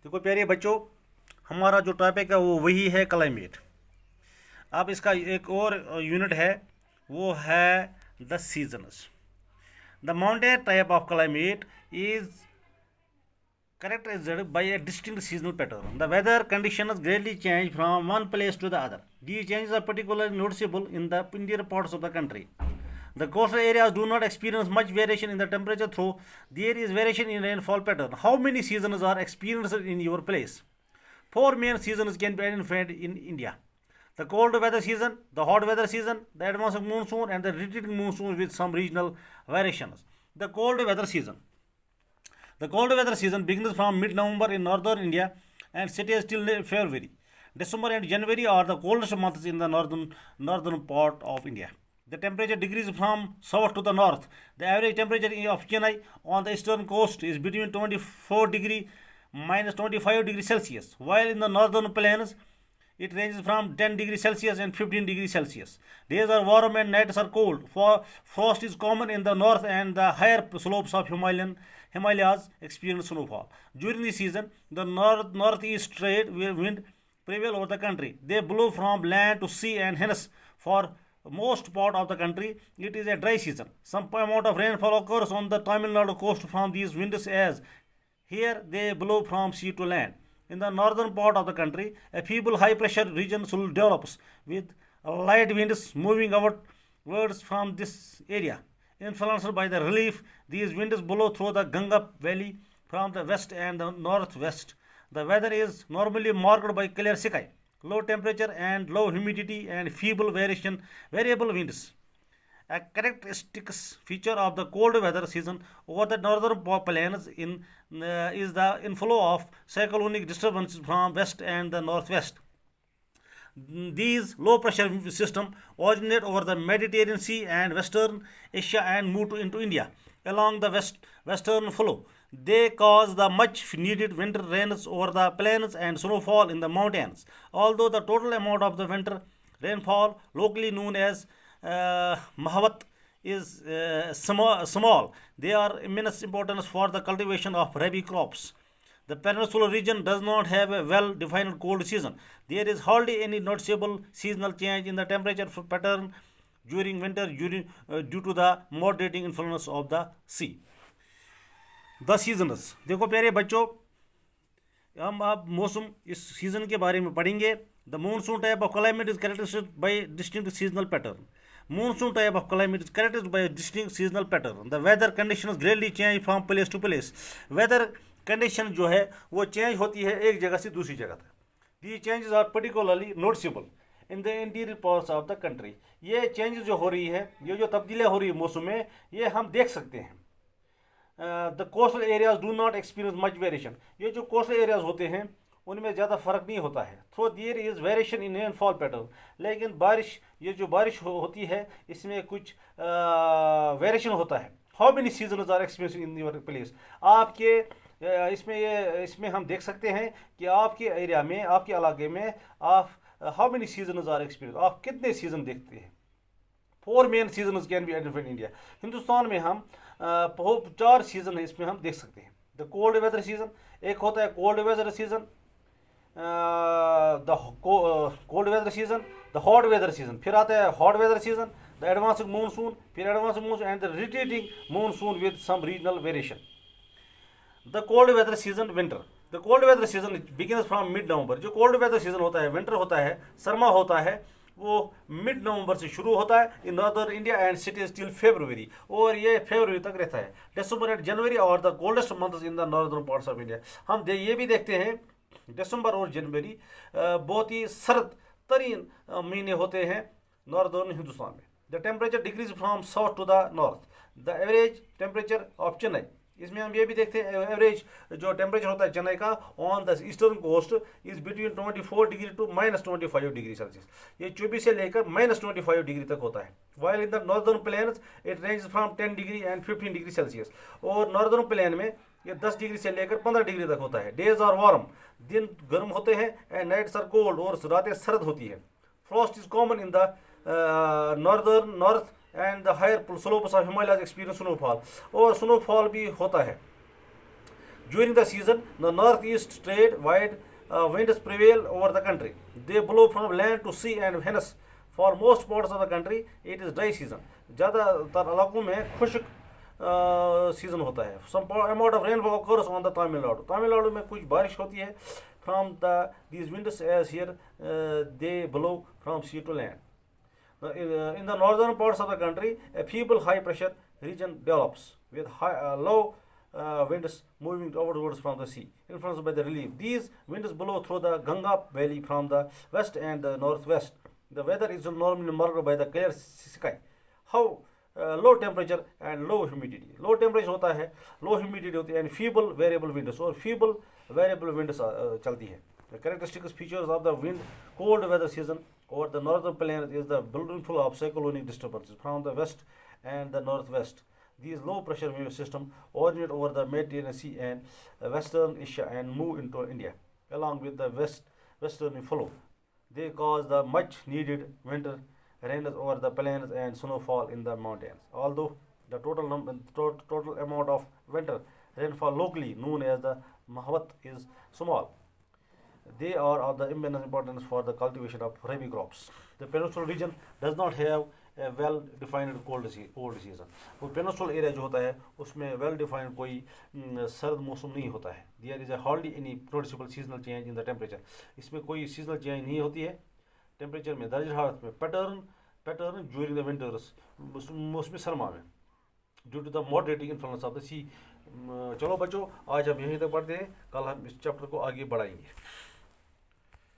देखो प्यारे बच्चों, हमारा जो टॉपिक है वो वही है क्लाइमेट। अब इसका एक और यूनिट है, वो है the seasons. The mountain type of climate is characterized by a distinct seasonal pattern. The weather conditions greatly change from one place to the other. These changes are particularly noticeable in the interior parts of the country. The coastal areas do not experience much variation in the temperature, though there is variation in rainfall pattern. How many seasons are experienced in your place? Four main seasons can be identified in India: the cold weather season, the hot weather season, the advanced monsoon, and the retreating monsoon with some regional variations. The cold weather season. The cold weather season begins from mid-November in northern India and stays till February. December and January are the coldest months in the northern part of India. The temperature decreases from south to the north. The average temperature of Chennai on the eastern coast is between 24 degree minus 25 degrees Celsius, while in the northern plains it ranges from 10 degrees Celsius and 15 degrees Celsius. Days are warm and nights are cold. Frost is common in the north and the higher slopes of Himalayas experience snowfall. During the season, the northeast trade wind prevail over the country. They blow from land to sea, and hence for most part of the country it is a dry season. Some amount of rainfall occurs on the Tamil Nadu coast from these winds, as here they blow from sea to land. In the northern part of the country, a feeble high pressure region develops with light winds moving outwards from this area. Influenced by the relief, these winds blow through the Ganga Valley from the west and the northwest. The weather is normally marked by clear sky, low temperature and low humidity, and feeble variable winds. A characteristic feature of the cold weather season over the northern plains is the inflow of cyclonic disturbances from west and the northwest. These low pressure systems originate over the Mediterranean Sea and Western Asia and move into India along the western flow. They cause the much needed winter rains over the plains and snowfall in the mountains. Although the total amount of the winter rainfall, locally known as Mahavat, is small, they are immense importance for the cultivation of rabi crops. The peninsular region does not have a well-defined cold season. There is hardly any noticeable seasonal change in the temperature pattern during winter due to the moderating influence of the sea. The seasons. देखो प्यारे बच्चों, हम अब मौसम इस season के बारे में पढ़ेंगे. The monsoon type of climate is characterized by distinct seasonal pattern. Monsoon type of climate is characterized by a distinct seasonal pattern. The weather conditions greatly change from place to place. Weather condition जो है वो change होती है एक जगह से दूसरी जगह तक. The changes are particularly noticeable in the interior parts of the country. ये चेंजेस जो हो रही है, ये जो तब्दीलियाँ हो रही है मौसम में, ये हम देख सकते हैं. The coastal areas do not experience much variation. ये जो कोस्टल एरियाज होते हैं उनमें ज़्यादा फ़र्क नहीं होता है. Though there is variation in rainfall pattern. लेकिन बारिश, ये जो बारिश होती है इसमें कुछ वेरिएशन होता है. How many seasons are experience in your place. आपके इसमें हम देख सकते हैं कि आपके एरिया में, आपके इलाके में आप how many seasons are experience, आप कितने सीजन देखते हैं. 4 main seasons can be identified in India. Hindustan में हम 4 सीजन है इसमें हम देख सकते हैं. द कोल्ड वेदर सीजन, एक होता है cold weather season, the cold weather season, the hot weather season, फिर आता है hot weather season, the advanced monsoon, फिर advanced monsoon and the retreating monsoon with some regional variation. The cold weather season winter. The cold weather season begins from mid November. जो cold weather season होता है, winter होता है, सरमा होता है, वो mid नवंबर से शुरू होता है in northern India and cities till February, और ये फरवरी तक रहता है. दिसंबर एंड जनवरी और the coldest months in the northern parts of India. हम ये भी देखते हैं दिसंबर और जनवरी बहुत ही सर्द तरीन महीने होते हैं नॉर्दर्न हिंदुस्तान में. The temperature decrease from south to the north. The average temperature of Chennai, इसमें हम ये भी देखते हैं एवरेज जो टेम्परेचर होता है चेन्नई का on the eastern coast is between 24 degree to -25 degree celsius. ये 24 से लेकर -25 डिग्री तक होता है. While in the northern plains it range from 10 degree and 15 degree celsius. और नॉर्दर्न प्लेन में ये 10 डिग्री से लेकर 15 डिग्री तक होता है. डेज आर वार्म, दिन गर्म होते हैं, एंड नाइट्स आर कोल्ड, और रातें सर्द होती है. Frost is common in the north and the higher slopes of Himalayas experience snowfall, और स्नोफॉल भी होता है. During the season, the northeast trade wide winds prevail over the country. They blow from land to sea and hence for most parts of the country it is dry season. ज़्यादातर इलाकों में खुश्क season होता है. Some amount of rainfall occurs on the Tamil Nadu. Tamil Nadu में कुछ बारिश होती है. From these winds as here they blow from sea to land. In the northern parts of the country, a feeble high pressure region develops with low winds moving outwards from the sea, influenced by the relief. These winds blow through the Ganga Valley from the west and the northwest. The weather is normally marked by the clear sky. How low temperature and low humidity. Low temperature होता है, low humidity होती है, and feeble variable winds और feeble variable winds चलती है. The characteristic features of the wind cold weather season over the northern plains is the building full of cyclonic disturbances from the west and the northwest. These low pressure wave systems originate over the Mediterranean Sea and Western Asia and move into India along with the westerly flow. They cause the much needed winter rains over the plains and snowfall in the mountains. Although the total amount of winter rainfall locally known as the Mahavat is small, they are of the immense importance for the cultivation of rabi crops. The peninsular region does not have a well-defined cold season. वो peninsular area जो होता है उसमें well defined कोई सर्द मौसम नहीं होता है. There is hardly any noticeable seasonal change in the temperature. इसमें कोई सीजनल चेंज नहीं होती है टेम्परेचर में. दर्ज हालत में पैटर्न ड्यूरिंग द विंटर्स मौसमी सरमा में due to the moderating influence of the sea. चलो बच्चों, आज हम यहीं तक पढ़ते हैं, कल हम इस चैप्टर को आगे बढ़ाएंगे.